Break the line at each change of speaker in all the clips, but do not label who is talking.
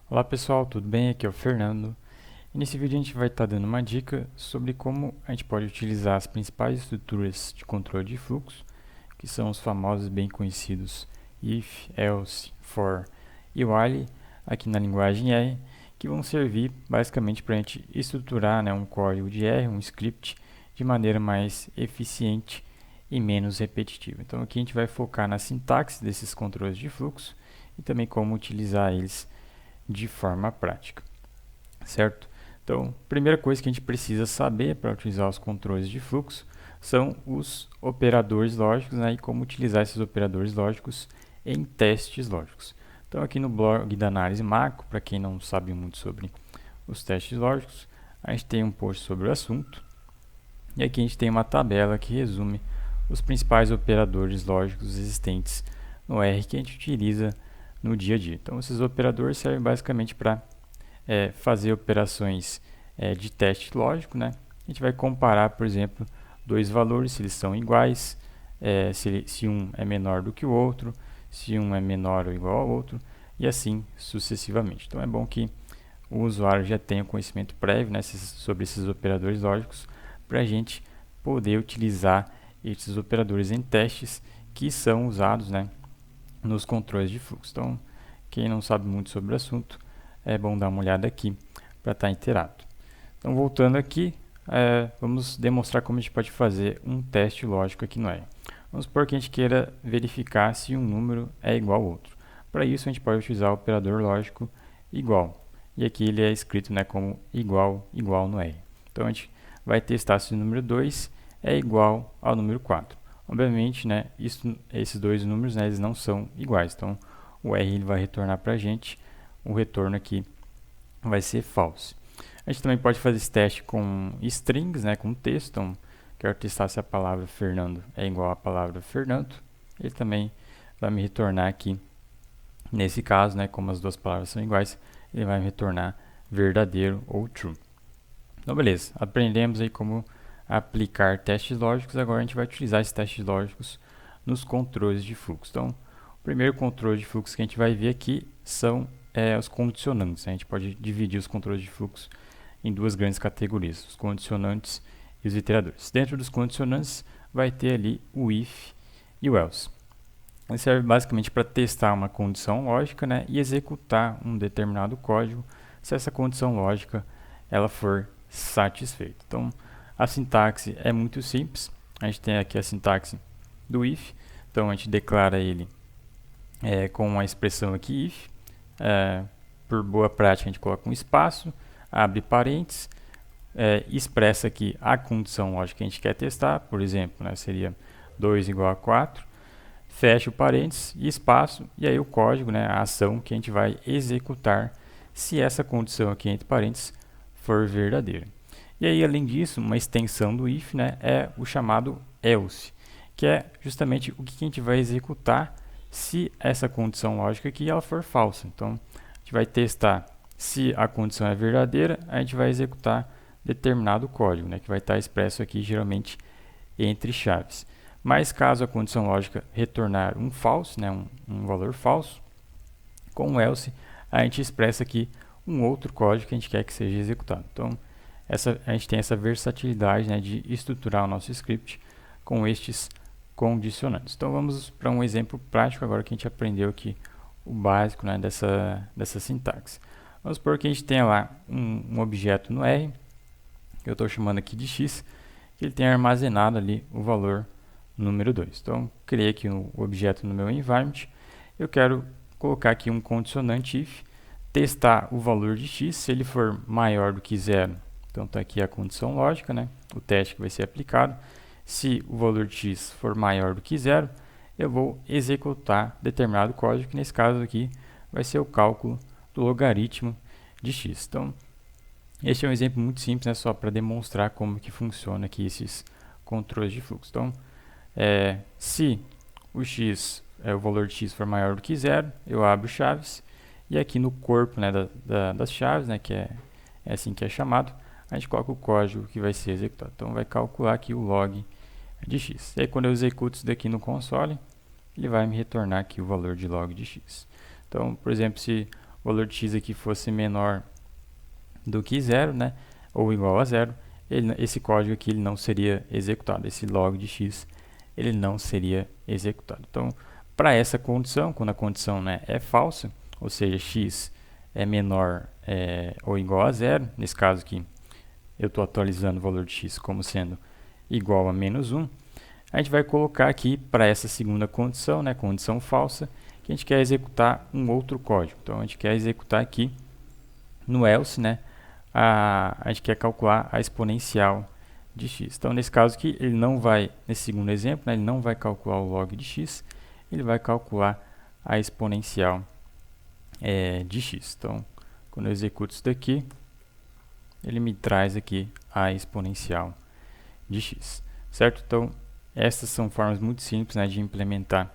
Olá pessoal, tudo bem? Aqui é o Fernando. E nesse vídeo a gente vai estar dando uma dica sobre como a gente pode utilizar as principais estruturas de controle de fluxo, que são os famosos bem conhecidos if, else, for e while, aqui na linguagem R, que vão servir basicamente para a gente estruturar, um código de R, um script, de maneira mais eficiente e menos repetitiva. Então aqui a gente vai focar na sintaxe desses controles de fluxo e também como utilizar eles de forma prática, certo? Então, primeira coisa que a gente precisa saber para utilizar os controles de fluxo são os operadores lógicos, e como utilizar esses operadores lógicos em testes lógicos. Então, aqui no blog da análise macro, para quem não sabe muito sobre os testes lógicos, a gente tem um post sobre o assunto, e aqui a gente tem uma tabela que resume os principais operadores lógicos existentes no R que a gente utiliza no dia a dia. Então, esses operadores servem basicamente para fazer operações de teste lógico, A gente vai comparar, por exemplo, dois valores, se eles são iguais, se um é menor do que o outro, se um é menor ou igual ao outro, e assim sucessivamente. Então, é bom que o usuário já tenha conhecimento prévio sobre esses operadores lógicos para a gente poder utilizar esses operadores em testes que são usados nos controles de fluxo. Então, quem não sabe muito sobre o assunto, é bom dar uma olhada aqui para estar inteirado. Então, voltando aqui, vamos demonstrar como a gente pode fazer um teste lógico aqui no R. Vamos supor que a gente queira verificar se um número é igual ao outro. Para isso, a gente pode utilizar o operador lógico igual. E aqui ele é escrito como igual, igual no R. Então, a gente vai testar se o número 2 é igual ao número 4. Obviamente, esses dois números eles não são iguais, então o R ele vai retornar para a gente, o retorno aqui vai ser false. A gente também pode fazer esse teste com strings, com texto. Então, quero testar se a palavra Fernando é igual à palavra Fernando. Ele também vai me retornar aqui, nesse caso, como as duas palavras são iguais, ele vai me retornar verdadeiro ou true. Então, beleza, aprendemos aí como aplicar testes lógicos. Agora a gente vai utilizar esses testes lógicos nos controles de fluxo. Então, o primeiro controle de fluxo que a gente vai ver aqui são os condicionantes. A gente pode dividir os controles de fluxo em duas grandes categorias, os condicionantes e os iteradores. Dentro dos condicionantes vai ter ali o if e o else. Ele serve basicamente para testar uma condição lógica e executar um determinado código se essa condição lógica ela for satisfeita. Então, a sintaxe é muito simples. A gente tem aqui a sintaxe do if. Então, a gente declara ele com a expressão aqui if. Por boa prática, a gente coloca um espaço, abre parênteses, expressa aqui a condição lógica que a gente quer testar. Por exemplo, seria 2 igual a 4. Fecha o parênteses e espaço, e aí o código, a ação que a gente vai executar se essa condição aqui entre parênteses for verdadeira. E aí, além disso, uma extensão do if é o chamado else, que é justamente o que a gente vai executar se essa condição lógica aqui ela for falsa. Então, a gente vai testar se a condição é verdadeira, a gente vai executar determinado código, que vai estar expresso aqui geralmente entre chaves. Mas caso a condição lógica retornar um falso, um valor falso, com o else a gente expressa aqui um outro código que a gente quer que seja executado. Então, a gente tem essa versatilidade de estruturar o nosso script com estes condicionantes. Então, vamos para um exemplo prático agora que a gente aprendeu aqui o básico dessa sintaxe. Vamos supor que a gente tenha lá um objeto no R, que eu estou chamando aqui de x, que ele tem armazenado ali o valor número 2. Então, criei aqui um objeto no meu environment. Eu quero colocar aqui um condicionante if, testar o valor de x, se ele for maior do que 0. Então, está aqui a condição lógica, o teste que vai ser aplicado. Se o valor de x for maior do que 0, eu vou executar determinado código, que nesse caso aqui vai ser o cálculo do logaritmo de x. Então, este é um exemplo muito simples, só para demonstrar como que funciona aqui esses controles de fluxo. Então, se o x, o valor de x for maior do que 0, eu abro chaves, e aqui no corpo das chaves, que é assim que é chamado, a gente coloca o código que vai ser executado. Então, vai calcular aqui o log de x. E aí, quando eu executo isso daqui no console, ele vai me retornar aqui o valor de log de x. Então, por exemplo, se o valor de x aqui fosse menor do que 0, né, ou igual a 0, esse código aqui ele não seria executado, esse log de x ele não seria executado. Então, para essa condição, quando a condição, né, é falsa, ou seja, x é menor ou igual a 0, nesse caso aqui eu estou atualizando o valor de x como sendo igual a menos 1, a gente vai colocar aqui para essa segunda condição, né, condição falsa, que a gente quer executar um outro código. Então, a gente quer executar aqui no else, né, a gente quer calcular a exponencial de x. Então, nesse caso aqui, ele não vai, nesse segundo exemplo, né, ele não vai calcular o log de x, ele vai calcular a exponencial de x. Então, quando eu executo isso daqui, ele me traz aqui a exponencial de x, certo? Então, essas são formas muito simples, né, de implementar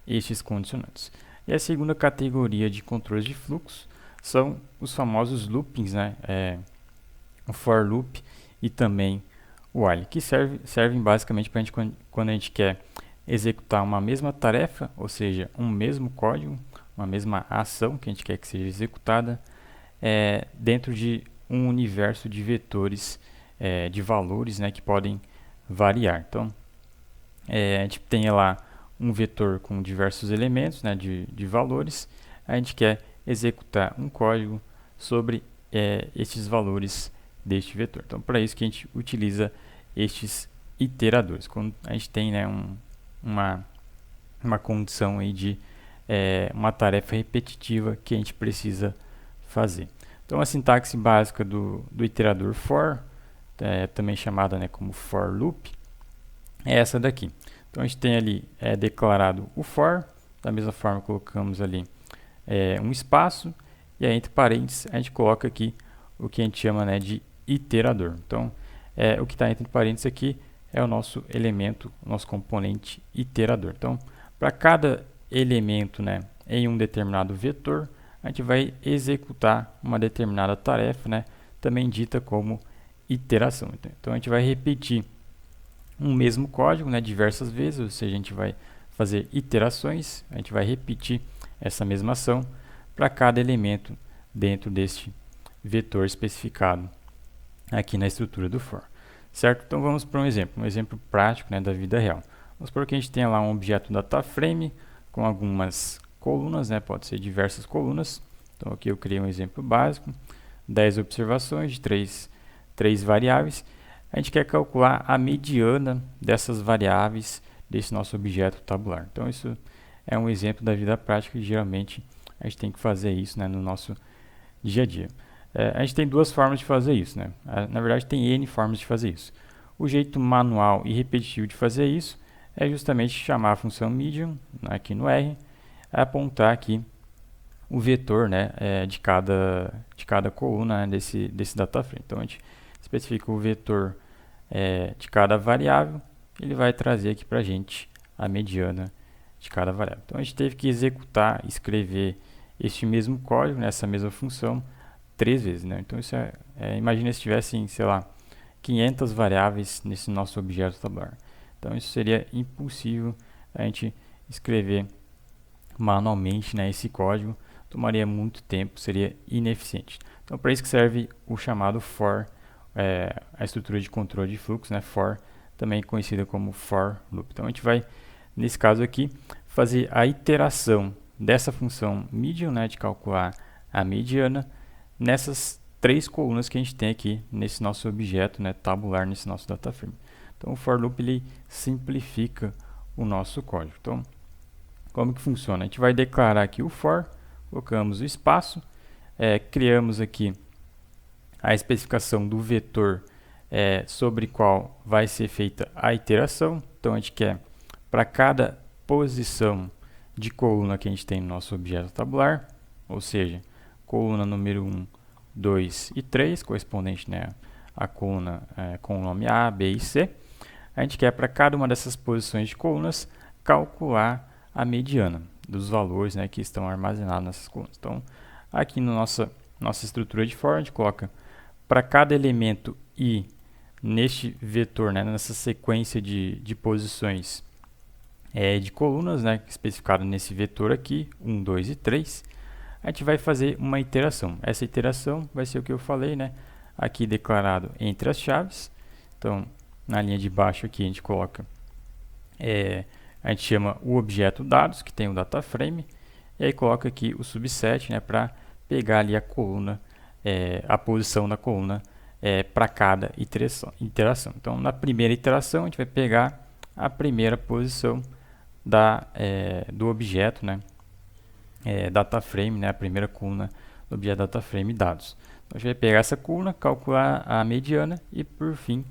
estes condicionantes. E a segunda categoria de controles de fluxo são os famosos loopings, né, o for loop e também o while, que servem basicamente para quando a gente quer executar uma mesma tarefa, ou seja, um mesmo código, uma mesma ação que a gente quer que seja executada dentro de um universo de vetores, de valores, né, que podem variar. Então, a gente tem lá um vetor com diversos elementos, né, de valores. A gente quer executar um código sobre estes valores deste vetor. Então, para isso que a gente utiliza estes iteradores. Quando a gente tem, né, uma condição aí de uma tarefa repetitiva que a gente precisa fazer. Então, a sintaxe básica do iterador for, também chamada, né, como for loop, é essa daqui. Então, a gente tem ali declarado o for, da mesma forma colocamos ali um espaço, e aí entre parênteses a gente coloca aqui o que a gente chama, né, de iterador. Então, o que está entre parênteses aqui é o nosso elemento, o nosso componente iterador. Então, para cada elemento, né, em um determinado vetor, a gente vai executar uma determinada tarefa, né, também dita como iteração. Então, a gente vai repetir um mesmo código, né, diversas vezes, ou seja, a gente vai fazer iterações, a gente vai repetir essa mesma ação para cada elemento dentro deste vetor especificado aqui na estrutura do for, certo? Então vamos para um exemplo prático, né, da vida real. Vamos supor que a gente tenha lá um objeto data frame com algumas colunas, né, pode ser diversas colunas. Então aqui eu criei um exemplo básico, 10 observações de três variáveis. A gente quer calcular a mediana dessas variáveis desse nosso objeto tabular. Então isso é um exemplo da vida prática e geralmente a gente tem que fazer isso, né, no nosso dia a dia. A gente tem duas formas de fazer isso, né? Na verdade tem N formas de fazer isso. O jeito manual e repetitivo de fazer isso é justamente chamar a função median aqui no R, apontar aqui o vetor, né, de cada coluna, né, desse data frame. Então a gente especifica o vetor de cada variável, ele vai trazer aqui para a gente a mediana de cada variável. Então a gente teve que executar, escrever este mesmo código, nessa mesma função, 3 vezes, né? Então isso imagina se tivessem, sei lá, 500 variáveis nesse nosso objeto tabular. Então isso seria impossível a gente escrever manualmente, né, esse código, tomaria muito tempo, seria ineficiente. Então para isso que serve o chamado for, a estrutura de controle de fluxo, né, for, também conhecida como for loop. Então a gente vai, nesse caso aqui, fazer a iteração dessa função median, né, de calcular a mediana, nessas 3 colunas que a gente tem aqui nesse nosso objeto, né, tabular, nesse nosso data frame. Então o for loop ele simplifica o nosso código. Então, como que funciona? A gente vai declarar aqui o for, colocamos o espaço, criamos aqui a especificação do vetor sobre qual vai ser feita a iteração. Então a gente quer, para cada posição de coluna que a gente tem no nosso objeto tabular, ou seja, coluna número 1, 2 e 3, correspondente, né, à coluna com o nome A, B e C, a gente quer, para cada uma dessas posições de colunas, calcular a mediana dos valores, né, que estão armazenados nessas colunas. Então, aqui na nossa estrutura de for, a gente coloca para cada elemento I neste vetor, né, nessa sequência de posições de colunas, né, especificado nesse vetor aqui, 1, 2 e 3, a gente vai fazer uma iteração. Essa iteração vai ser o que eu falei, né? Aqui declarado entre as chaves. Então, na linha de baixo aqui a gente coloca, a gente chama o objeto dados, que tem o data frame, e aí coloca aqui o subset, né, para pegar ali a coluna, a posição da coluna para cada iteração. Então, na primeira iteração, a gente vai pegar a primeira posição do objeto, né, data frame, né, a primeira coluna do objeto data frame dados. Então, a gente vai pegar essa coluna, calcular a mediana e, por fim,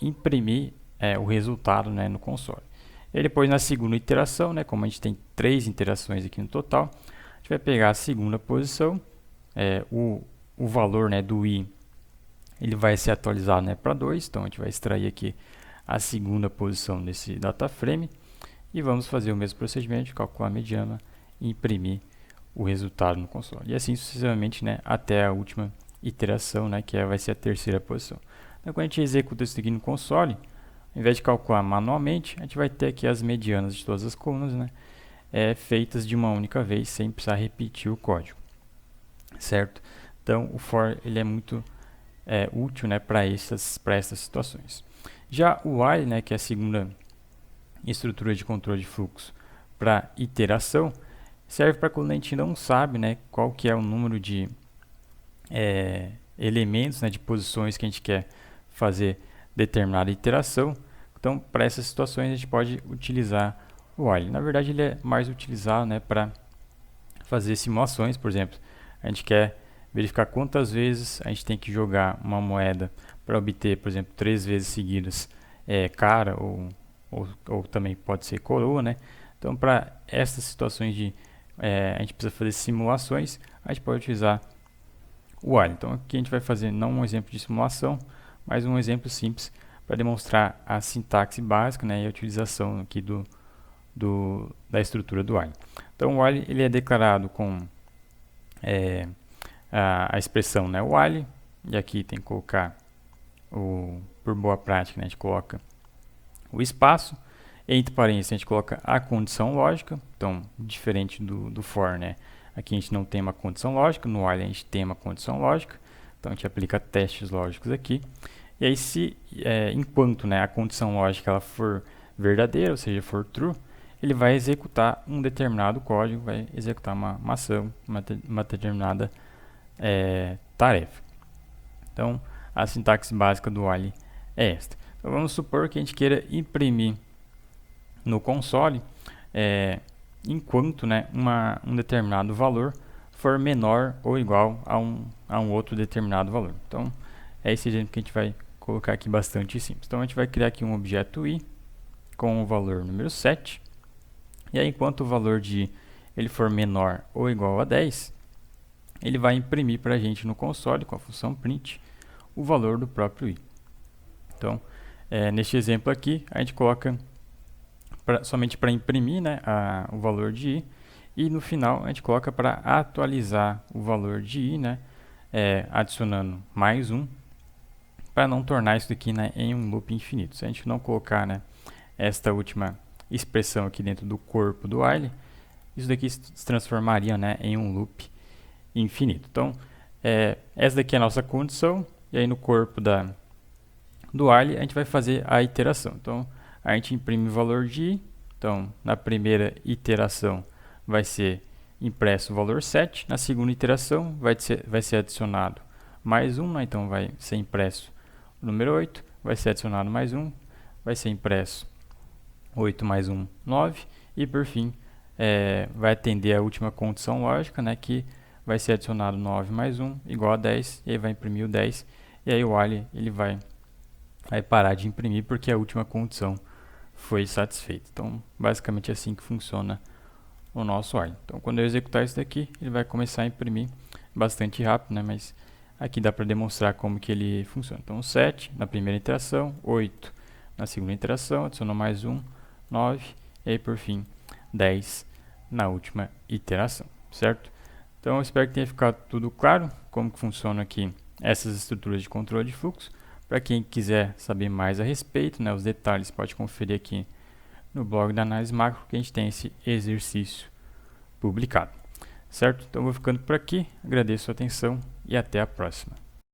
imprimir o resultado, né, no console. E depois, na segunda iteração, né, como a gente tem 3 interações aqui no total, a gente vai pegar a segunda posição, o valor, né, do i, ele vai ser atualizado, né, para 2, então a gente vai extrair aqui a segunda posição desse data frame e vamos fazer o mesmo procedimento, calcular a mediana e imprimir o resultado no console. E assim sucessivamente, né, até a última iteração, né, que vai ser a terceira posição. Então, quando a gente executa isso aqui no console, ao invés de calcular manualmente, a gente vai ter aqui as medianas de todas as colunas, né, feitas de uma única vez, sem precisar repetir o código, certo? Então, o for ele é muito útil, né, para essas situações. Já o while, né, que é a segunda estrutura de controle de fluxo para iteração, serve para quando a gente não sabe, né, qual que é o número de elementos, né, de posições que a gente quer fazer determinada iteração. Então, para essas situações, a gente pode utilizar o while. Na verdade, ele é mais utilizado, né, para fazer simulações. Por exemplo, a gente quer verificar quantas vezes a gente tem que jogar uma moeda para obter, por exemplo, 3 vezes seguidas cara ou também pode ser coroa, né? Então, para essas situações de a gente precisa fazer simulações, a gente pode utilizar o while. Então, aqui a gente vai fazer não um exemplo de simulação, mas um exemplo simples para demonstrar a sintaxe básica, né, e a utilização aqui da estrutura do while. Então, o while ele é declarado com a expressão, né, while, e aqui tem que colocar por boa prática, né, a gente coloca o espaço, entre parênteses a gente coloca a condição lógica. Então, diferente do for, né, aqui a gente não tem uma condição lógica, no while a gente tem uma condição lógica, então a gente aplica testes lógicos aqui. E aí, se enquanto, né, a condição lógica ela for verdadeira, ou seja, for true, ele vai executar um determinado código, vai executar uma ação, uma determinada tarefa. Então, a sintaxe básica do while é esta. Então, vamos supor que a gente queira imprimir no console enquanto, né, um determinado valor for menor ou igual a um outro determinado valor. Então, é esse exemplo que a gente vai colocar aqui bastante simples. Então, a gente vai criar aqui um objeto i com o valor número 7. E aí, enquanto o valor de i ele for menor ou igual a 10, ele vai imprimir para a gente no console, com a função print, o valor do próprio i. Então, neste exemplo aqui, a gente coloca somente para imprimir, né, o valor de i, e no final a gente coloca para atualizar o valor de i, né, adicionando mais 1, para não tornar isso aqui, né, em um loop infinito. Se a gente não colocar, né, esta última expressão aqui dentro do corpo do while, isso daqui se transformaria, né, em um loop infinito. Então, essa daqui é a nossa condição, e aí no corpo do while a gente vai fazer a iteração. Então, a gente imprime o valor de i. Então, na primeira iteração vai ser impresso o valor 7. Na segunda iteração vai ser adicionado mais 1, né? Então vai ser impresso o número 8. Vai ser adicionado mais 1. Vai ser impresso 8 mais 1, 9. E por fim, vai atender a última condição lógica, né? Que vai ser adicionado 9 mais 1 igual a 10. E aí vai imprimir o 10. E aí o while ele vai parar de imprimir porque a última condição foi satisfeita. Então, basicamente é assim que funciona o nosso while. Então, quando eu executar isso daqui, ele vai começar a imprimir bastante rápido, né? Mas aqui dá para demonstrar como que ele funciona. Então, 7 na primeira iteração, 8 na segunda iteração, adicionou mais 1, 9, e aí por fim 10 na última iteração, certo? Então, eu espero que tenha ficado tudo claro como que funciona aqui essas estruturas de controle de fluxo. Para quem quiser saber mais a respeito, né, os detalhes, pode conferir aqui no blog da Análise Macro, que a gente tem esse exercício publicado. certo? Então vou ficando por aqui, agradeço a atenção e até a próxima.